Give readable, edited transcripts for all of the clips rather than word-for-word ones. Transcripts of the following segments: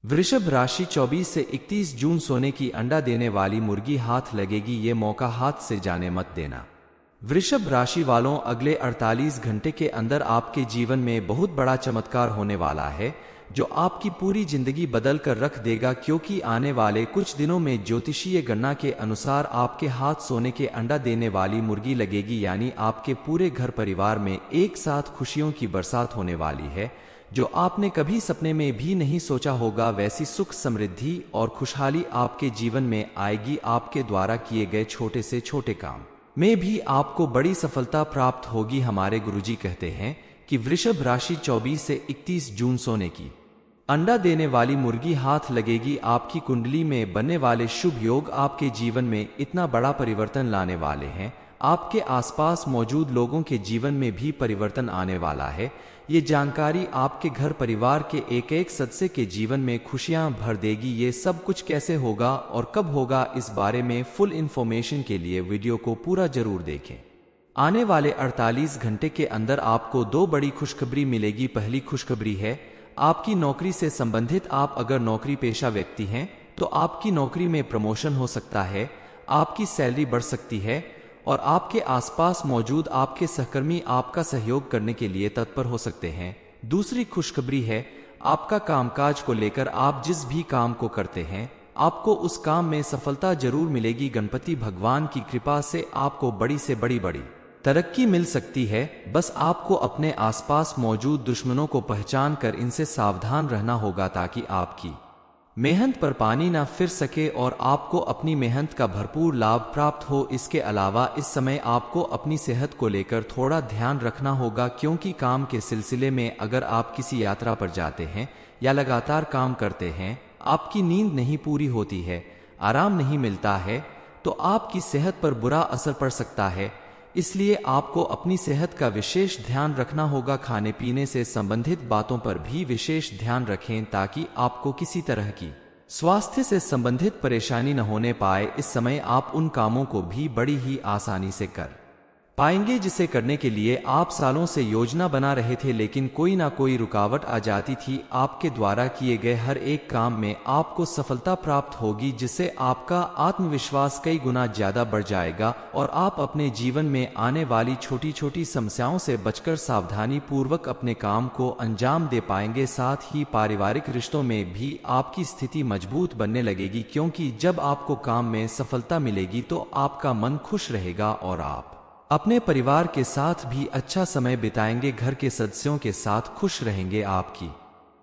वृषभ राशि 24 से 31 जून सोने की अंडा देने वाली मुर्गी हाथ लगेगी, ये मौका हाथ से जाने मत देना। वृषभ राशि वालों, अगले 48 घंटे के अंदर आपके जीवन में बहुत बड़ा चमत्कार होने वाला है जो आपकी पूरी जिंदगी बदल कर रख देगा, क्योंकि आने वाले कुछ दिनों में ज्योतिषीय गणना के अनुसार आपके हाथ सोने के अंडा देने वाली मुर्गी लगेगी, यानी आपके पूरे घर परिवार में एक साथ खुशियों की बरसात होने वाली है जो आपने कभी सपने में भी नहीं सोचा होगा। वैसी सुख, समृद्धि और खुशहाली आपके जीवन में आएगी। आपके द्वारा किए गए छोटे से छोटे काम में भी आपको बड़ी सफलता प्राप्त होगी। हमारे गुरुजी कहते हैं कि वृषभ राशि 24 से 31 जून सोने की अंडा देने वाली मुर्गी हाथ लगेगी। आपकी कुंडली में बनने वाले शुभ योग आपके जीवन में इतना बड़ा परिवर्तन लाने वाले हैं, आपके आसपास मौजूद लोगों के जीवन में भी परिवर्तन आने वाला है। ये जानकारी आपके घर परिवार के एक एक सदस्य के जीवन में खुशियां भर देगी। ये सब कुछ कैसे होगा और कब होगा, इस बारे में फुल इंफॉर्मेशन के लिए वीडियो को पूरा जरूर देखें। आने वाले 48 घंटे के अंदर आपको दो बड़ी खुशखबरी मिलेगी। पहली खुशखबरी है आपकी नौकरी से संबंधित। आप अगर नौकरी पेशा व्यक्ति हैं तो आपकी नौकरी में प्रमोशन हो सकता है, आपकी सैलरी बढ़ सकती है और आपके आसपास मौजूद आपके सहकर्मी आपका सहयोग करने के लिए तत्पर हो सकते हैं। दूसरी खुशखबरी है आपका कामकाज को लेकर, आप जिस भी काम को करते हैं आपको उस काम में सफलता जरूर मिलेगी। गणपति भगवान की कृपा से आपको बड़ी से बड़ी तरक्की मिल सकती है। बस आपको अपने आसपास मौजूद दुश्मनों को पहचान कर इनसे सावधान रहना होगा ताकि आपकी मेहनत पर पानी ना फिर सके और आपको अपनी मेहनत का भरपूर लाभ प्राप्त हो। इसके अलावा इस समय आपको अपनी सेहत को लेकर थोड़ा ध्यान रखना होगा, क्योंकि काम के सिलसिले में अगर आप किसी यात्रा पर जाते हैं या लगातार काम करते हैं, आपकी नींद नहीं पूरी होती है, आराम नहीं मिलता है, तो आपकी सेहत पर बुरा असर पड़ सकता है। इसलिए आपको अपनी सेहत का विशेष ध्यान रखना होगा। खाने पीने से संबंधित बातों पर भी विशेष ध्यान रखें ताकि आपको किसी तरह की स्वास्थ्य से संबंधित परेशानी न होने पाए। इस समय आप उन कामों को भी बड़ी ही आसानी से कर पाएंगे जिसे करने के लिए आप सालों से योजना बना रहे थे, लेकिन कोई ना कोई रुकावट आ जाती थी। आपके द्वारा किए गए हर एक काम में आपको सफलता प्राप्त होगी, जिससे आपका आत्मविश्वास कई गुना ज्यादा बढ़ जाएगा और आप अपने जीवन में आने वाली छोटी छोटी समस्याओं से बचकर सावधानी पूर्वक अपने काम को अंजाम दे पाएंगे। साथ ही पारिवारिक रिश्तों में भी आपकी स्थिति मजबूत बनने लगेगी, क्योंकि जब आपको काम में सफलता मिलेगी तो आपका मन खुश रहेगा और आप अपने परिवार के साथ भी अच्छा समय बिताएंगे, घर के सदस्यों के साथ खुश रहेंगे। आपकी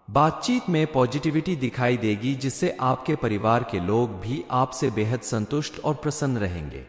बातचीत में पॉजिटिविटी दिखाई देगी, जिससे आपके परिवार के लोग भी आपसे बेहद संतुष्ट और प्रसन्न रहेंगे।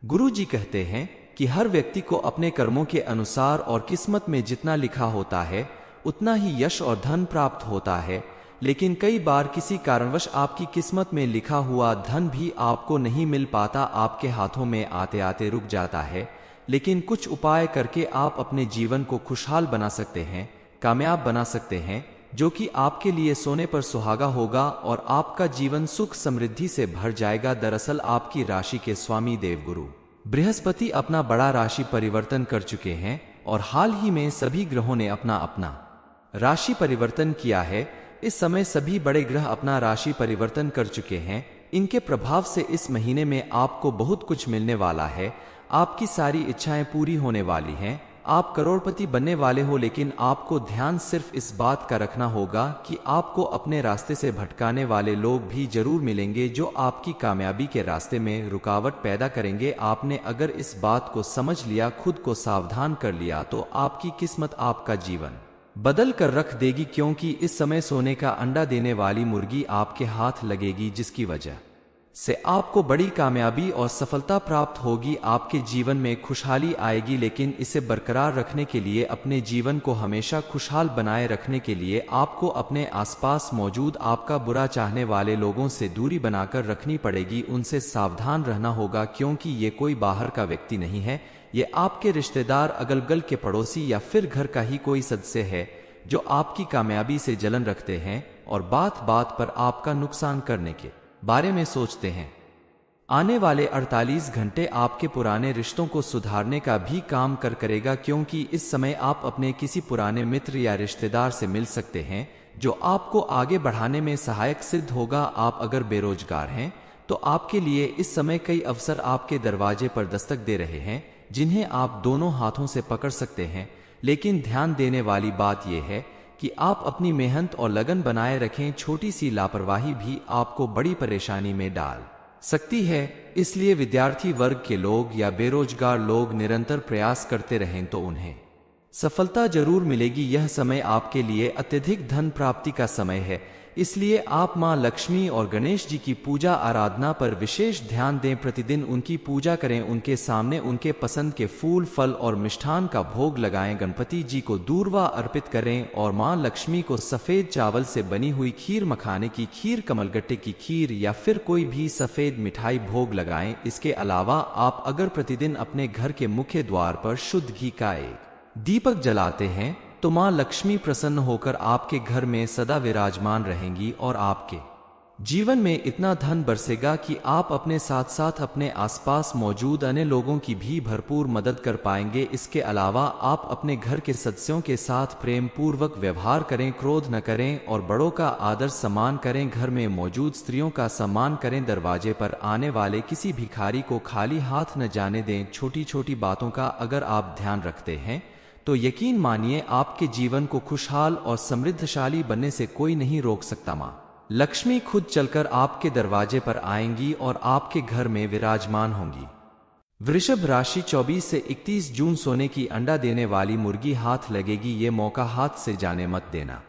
गुरुजी कहते हैं कि हर व्यक्ति को अपने कर्मों के अनुसार और किस्मत में जितना लिखा होता है उतना ही यश और धन प्राप्त होता है, लेकिन कई बार किसी कारणवश आपकी किस्मत में लिखा हुआ धन भी आपको नहीं मिल पाता, आपके हाथों में आते आते रुक जाता है। लेकिन कुछ उपाय करके आप अपने जीवन को खुशहाल बना सकते हैं, कामयाब बना सकते हैं, जो कि आपके लिए सोने पर सुहागा होगा और आपका जीवन सुख समृद्धि से भर जाएगा। दरअसल आपकी राशि के स्वामी देवगुरु बृहस्पति अपना बड़ा राशि परिवर्तन कर चुके हैं और हाल ही में सभी ग्रहों ने अपना अपना राशि परिवर्तन किया है। इस समय सभी बड़े ग्रह अपना राशि परिवर्तन कर चुके हैं। इनके प्रभाव से इस महीने में आपको बहुत कुछ मिलने वाला है। आपकी सारी इच्छाएं पूरी होने वाली हैं। आप करोड़पति बनने वाले हो, लेकिन आपको ध्यान सिर्फ इस बात का रखना होगा कि आपको अपने रास्ते से भटकाने वाले लोग भी जरूर मिलेंगे जो आपकी कामयाबी के रास्ते में रुकावट पैदा करेंगे। आपने अगर इस बात को समझ लिया, खुद को सावधान कर लिया, तो आपकी किस्मत आपका जीवन बदल कर रख देगी, क्योंकि इस समय सोने का अंडा देने वाली मुर्गी आपके हाथ लगेगी, जिसकी वजह से आपको बड़ी कामयाबी और सफलता प्राप्त होगी। आपके जीवन में खुशहाली आएगी, लेकिन इसे बरकरार रखने के लिए, अपने जीवन को हमेशा खुशहाल बनाए रखने के लिए आपको अपने आसपास मौजूद आपका बुरा चाहने वाले लोगों से दूरी बनाकर रखनी पड़ेगी। उनसे सावधान रहना होगा, क्योंकि ये कोई बाहर का व्यक्ति नहीं है, ये आपके रिश्तेदार, अगल बगल के पड़ोसी या फिर घर का ही कोई सदस्य है जो आपकी कामयाबी से जलन रखते हैं और बात बात पर आपका नुकसान करने के बारे में सोचते हैं। आने वाले 48 घंटे आपके पुराने रिश्तों को सुधारने का भी काम करेगा, क्योंकि इस समय आप अपने किसी पुराने मित्र या रिश्तेदार से मिल सकते हैं जो आपको आगे बढ़ाने में सहायक सिद्ध होगा। आप अगर बेरोजगार हैं तो आपके लिए इस समय कई अवसर आपके दरवाजे पर दस्तक दे रहे हैं, जिन्हें आप दोनों हाथों से पकड़ सकते हैं। लेकिन ध्यान देने वाली बात यह है कि आप अपनी मेहनत और लगन बनाए रखें। छोटी सी लापरवाही भी आपको बड़ी परेशानी में डाल सकती है। इसलिए विद्यार्थी वर्ग के लोग या बेरोजगार लोग निरंतर प्रयास करते रहें तो उन्हें सफलता जरूर मिलेगी। यह समय आपके लिए अत्यधिक धन प्राप्ति का समय है, इसलिए आप मां लक्ष्मी और गणेश जी की पूजा आराधना पर विशेष ध्यान दें। प्रतिदिन उनकी पूजा करें, उनके सामने उनके पसंद के फूल, फल और मिष्ठान का भोग लगाएं। गणपति जी को दूर्वा अर्पित करें और मां लक्ष्मी को सफेद चावल से बनी हुई खीर, मखाने की खीर, कमलगट्टे की खीर या फिर कोई भी सफेद मिठाई भोग लगाएं। इसके अलावा आप अगर प्रतिदिन अपने घर के मुख्य द्वार पर शुद्ध घी का एक दीपक जलाते हैं तो मां लक्ष्मी प्रसन्न होकर आपके घर में सदा विराजमान रहेंगी और आपके जीवन में इतना धन बरसेगा कि आप अपने साथ साथ अपने आसपास मौजूद अन्य लोगों की भी भरपूर मदद कर पाएंगे। इसके अलावा आप अपने घर के सदस्यों के साथ प्रेम पूर्वक व्यवहार करें, क्रोध न करें और बड़ों का आदर सम्मान करें। घर में मौजूद स्त्रियों का सम्मान करें। दरवाजे पर आने वाले किसी भिखारी को खाली हाथ न जाने दें। छोटी छोटी बातों का अगर आप ध्यान रखते हैं तो यकीन मानिए आपके जीवन को खुशहाल और समृद्धशाली बनने से कोई नहीं रोक सकता। मां लक्ष्मी खुद चलकर आपके दरवाजे पर आएंगी और आपके घर में विराजमान होंगी। वृषभ राशि 24 से 31 जून सोने की अंडा देने वाली मुर्गी हाथ लगेगी, ये मौका हाथ से जाने मत देना।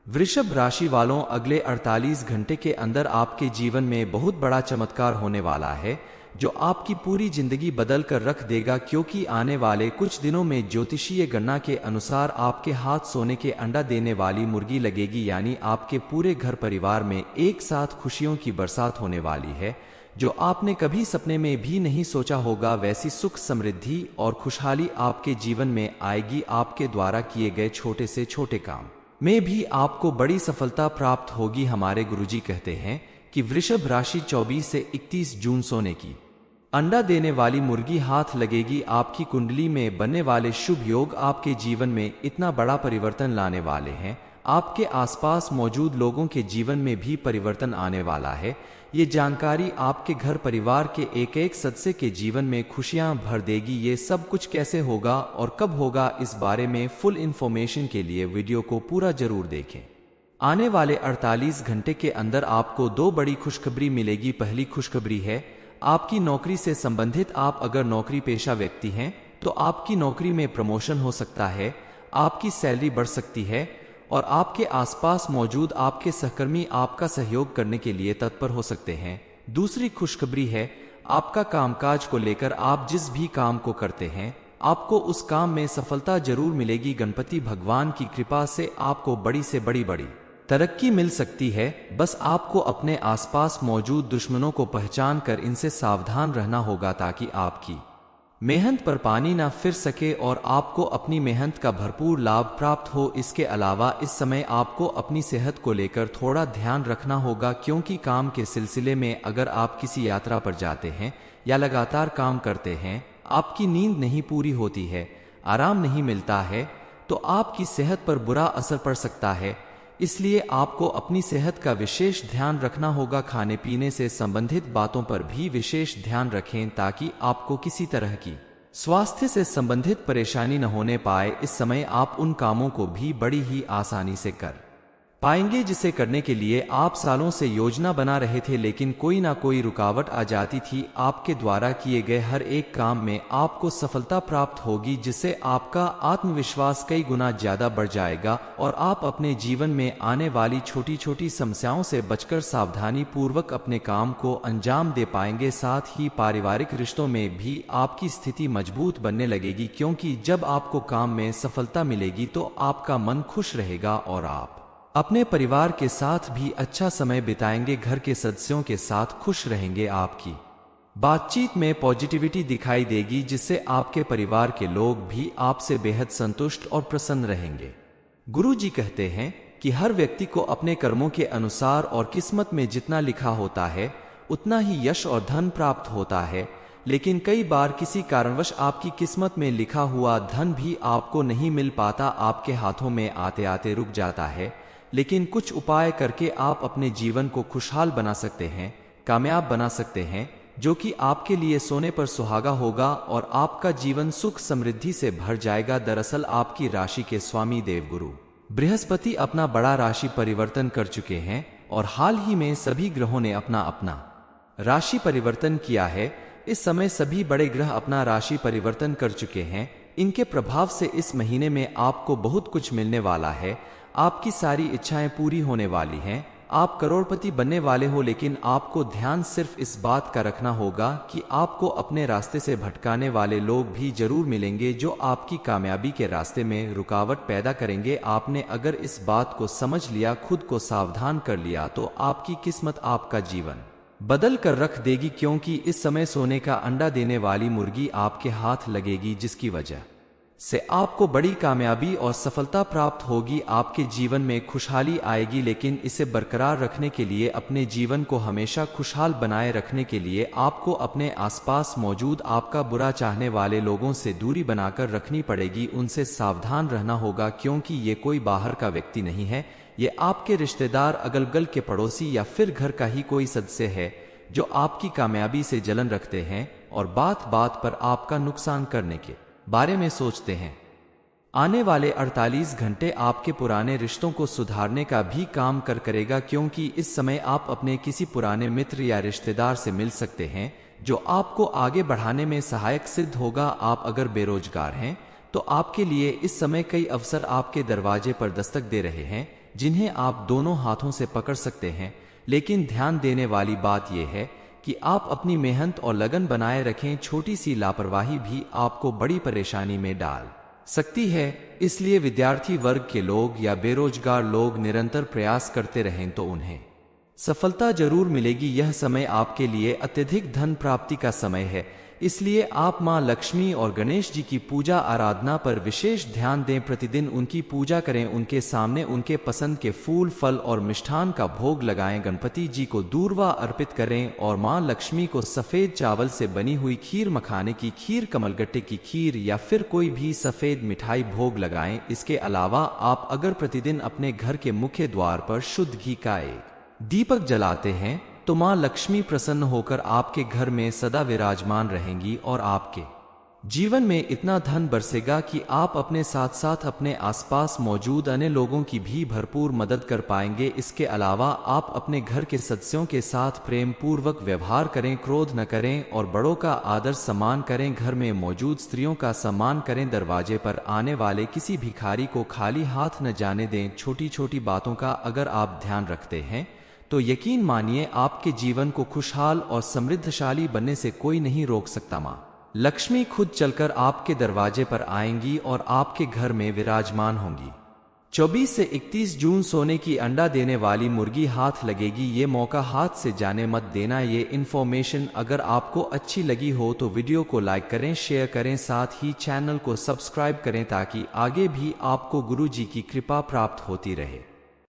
वृषभ राशि वालों, अगले 48 घंटे के अंदर आपके जीवन में बहुत बड़ा चमत्कार होने वाला है जो आपकी पूरी जिंदगी बदल कर रख देगा, क्योंकि आने वाले कुछ दिनों में ज्योतिषीय गणना के अनुसार आपके हाथ सोने के अंडा देने वाली मुर्गी लगेगी। यानी आपके पूरे घर परिवार में एक साथ खुशियों की बरसात होने वाली है जो आपने कभी सपने में भी नहीं सोचा होगा। वैसी सुख, समृद्धि और खुशहाली आपके जीवन में आएगी। आपके द्वारा किए गए छोटे से छोटे काम में भी आपको बड़ी सफलता प्राप्त होगी। हमारे गुरुजी कहते हैं कि वृषभ राशि 24 से 31 जून सोने की अंडा देने वाली मुर्गी हाथ लगेगी। आपकी कुंडली में बनने वाले शुभ योग आपके जीवन में इतना बड़ा परिवर्तन लाने वाले हैं, आपके आसपास मौजूद लोगों के जीवन में भी परिवर्तन आने वाला है। ये जानकारी आपके घर परिवार के एक एक सदस्य के जीवन में खुशियां भर देगी। ये सब कुछ कैसे होगा और कब होगा, इस बारे में फुल इंफॉर्मेशन के लिए वीडियो को पूरा जरूर देखें। आने वाले 48 घंटे के अंदर आपको दो बड़ी खुशखबरी मिलेगी। पहली खुशखबरी है आपकी नौकरी से संबंधित। आप अगर नौकरी पेशा व्यक्ति हैं तो आपकी नौकरी में प्रमोशन हो सकता है, आपकी सैलरी बढ़ सकती है और आपके आसपास मौजूद आपके सहकर्मी आपका सहयोग करने के लिए तत्पर हो सकते हैं। दूसरी खुशखबरी है आपका कामकाज को लेकर। आप जिस भी काम को करते हैं आपको उस काम में सफलता जरूर मिलेगी। गणपति भगवान की कृपा से आपको बड़ी से बड़ी तरक्की मिल सकती है। बस आपको अपने आसपास मौजूद दुश्मनों को पहचान कर इनसे सावधान रहना होगा ताकि आपकी मेहनत पर पानी ना फिर सके और आपको अपनी मेहनत का भरपूर लाभ प्राप्त हो। इसके अलावा इस समय आपको अपनी सेहत को लेकर थोड़ा ध्यान रखना होगा, क्योंकि काम के सिलसिले में अगर आप किसी यात्रा पर जाते हैं या लगातार काम करते हैं, आपकी नींद नहीं पूरी होती है, आराम नहीं मिलता है, तो आपकी सेहत पर बुरा असर पड़ सकता है। इसलिए आपको अपनी सेहत का विशेष ध्यान रखना होगा। खाने पीने से संबंधित बातों पर भी विशेष ध्यान रखें ताकि आपको किसी तरह की स्वास्थ्य से संबंधित परेशानी न होने पाए। इस समय आप उन कामों को भी बड़ी ही आसानी से कर पाएंगे जिसे करने के लिए आप सालों से योजना बना रहे थे, लेकिन कोई ना कोई रुकावट आ जाती थी। आपके द्वारा किए गए हर एक काम में आपको सफलता प्राप्त होगी, जिससे आपका आत्मविश्वास कई गुना ज्यादा बढ़ जाएगा और आप अपने जीवन में आने वाली छोटी छोटी समस्याओं से बचकर सावधानी पूर्वक अपने काम को अंजाम दे पाएंगे। साथ ही पारिवारिक रिश्तों में भी आपकी स्थिति मजबूत बनने लगेगी, क्योंकि जब आपको काम में सफलता मिलेगी तो आपका मन खुश रहेगा और आप अपने परिवार के साथ भी अच्छा समय बिताएंगे। घर के सदस्यों के साथ खुश रहेंगे। आपकी बातचीत में पॉजिटिविटी दिखाई देगी, जिससे आपके परिवार के लोग भी आपसे बेहद संतुष्ट और प्रसन्न रहेंगे। गुरु जी कहते हैं कि हर व्यक्ति को अपने कर्मों के अनुसार और किस्मत में जितना लिखा होता है उतना ही यश और धन प्राप्त होता है, लेकिन कई बार किसी कारणवश आपकी किस्मत में लिखा हुआ धन भी आपको नहीं मिल पाता, आपके हाथों में आते आते रुक जाता है लेकिन कुछ उपाय करके आप अपने जीवन को खुशहाल बना सकते हैं, कामयाब बना सकते हैं, जो कि आपके लिए सोने पर सुहागा होगा और आपका जीवन सुख समृद्धि से भर जाएगा। दरअसल आपकी राशि के स्वामी देवगुरु बृहस्पति अपना बड़ा राशि परिवर्तन कर चुके हैं और हाल ही में सभी ग्रहों ने अपना अपना राशि परिवर्तन किया है। इस समय सभी बड़े ग्रह अपना राशि परिवर्तन कर चुके हैं। इनके प्रभाव से इस महीने में आपको बहुत कुछ मिलने वाला है। आपकी सारी इच्छाएं पूरी होने वाली हैं। आप करोड़पति बनने वाले हो, लेकिन आपको ध्यान सिर्फ इस बात का रखना होगा कि आपको अपने रास्ते से भटकाने वाले लोग भी जरूर मिलेंगे जो आपकी कामयाबी के रास्ते में रुकावट पैदा करेंगे। आपने अगर इस बात को समझ लिया, खुद को सावधान कर लिया, तो आपकी किस्मत आपका जीवन बदल कर रख देगी, क्योंकि इस समय सोने का अंडा देने वाली मुर्गी आपके हाथ लगेगी, जिसकी वजह से आपको बड़ी कामयाबी और सफलता प्राप्त होगी। आपके जीवन में खुशहाली आएगी, लेकिन इसे बरकरार रखने के लिए, अपने जीवन को हमेशा खुशहाल बनाए रखने के लिए आपको अपने आसपास मौजूद आपका बुरा चाहने वाले लोगों से दूरी बनाकर रखनी पड़ेगी। उनसे सावधान रहना होगा, क्योंकि ये कोई बाहर का व्यक्ति नहीं है। ये आपके रिश्तेदार, अगल बगल के पड़ोसी या फिर घर का ही कोई सदस्य है जो आपकी कामयाबी से जलन रखते हैं और बात बात पर आपका नुकसान करने के बारे में सोचते हैं। आने वाले 48 घंटे आपके पुराने रिश्तों को सुधारने का भी काम करेगा, क्योंकि इस समय आप अपने किसी पुराने मित्र या रिश्तेदार से मिल सकते हैं जो आपको आगे बढ़ाने में सहायक सिद्ध होगा। आप अगर बेरोजगार हैं तो आपके लिए इस समय कई अवसर आपके दरवाजे पर दस्तक दे रहे हैं, जिन्हें आप दोनों हाथों से पकड़ सकते हैं। लेकिन ध्यान देने वाली बात यह है कि आप अपनी मेहनत और लगन बनाए रखें। छोटी सी लापरवाही भी आपको बड़ी परेशानी में डाल सकती है। इसलिए विद्यार्थी वर्ग के लोग या बेरोजगार लोग निरंतर प्रयास करते रहें तो उन्हें सफलता जरूर मिलेगी। यह समय आपके लिए अत्यधिक धन प्राप्ति का समय है, इसलिए आप मां लक्ष्मी और गणेश जी की पूजा आराधना पर विशेष ध्यान दें। प्रतिदिन उनकी पूजा करें, उनके सामने उनके पसंद के फूल, फल और मिष्ठान का भोग लगाएं। गणपति जी को दूर्वा अर्पित करें और मां लक्ष्मी को सफेद चावल से बनी हुई खीर, मखाने की खीर, कमलगट्टे की खीर या फिर कोई भी सफेद मिठाई भोग लगाएं। इसके अलावा आप अगर प्रतिदिन अपने घर के मुख्य द्वार पर शुद्ध घी का एक दीपक जलाते हैं तो मां लक्ष्मी प्रसन्न होकर आपके घर में सदा विराजमान रहेंगी और आपके जीवन में इतना धन बरसेगा कि आप अपने साथ साथ अपने आसपास मौजूद अन्य लोगों की भी भरपूर मदद कर पाएंगे। इसके अलावा आप अपने घर के सदस्यों के साथ प्रेम पूर्वक व्यवहार करें, क्रोध न करें और बड़ों का आदर सम्मान करें। घर में मौजूद स्त्रियों का सम्मान करें। दरवाजे पर आने वाले किसी भिखारी को खाली हाथ न जाने दें। छोटी छोटी बातों का अगर आप ध्यान रखते हैं तो यकीन मानिए आपके जीवन को खुशहाल और समृद्धशाली बनने से कोई नहीं रोक सकता। मां लक्ष्मी खुद चलकर आपके दरवाजे पर आएंगी और आपके घर में विराजमान होंगी। 24 से 31 जून सोने की अंडा देने वाली मुर्गी हाथ लगेगी। ये मौका हाथ से जाने मत देना। ये इन्फॉर्मेशन अगर आपको अच्छी लगी हो तो वीडियो को लाइक करें, शेयर करें, साथ ही चैनल को सब्सक्राइब करें ताकि आगे भी आपको गुरु जी की कृपा प्राप्त होती रहे।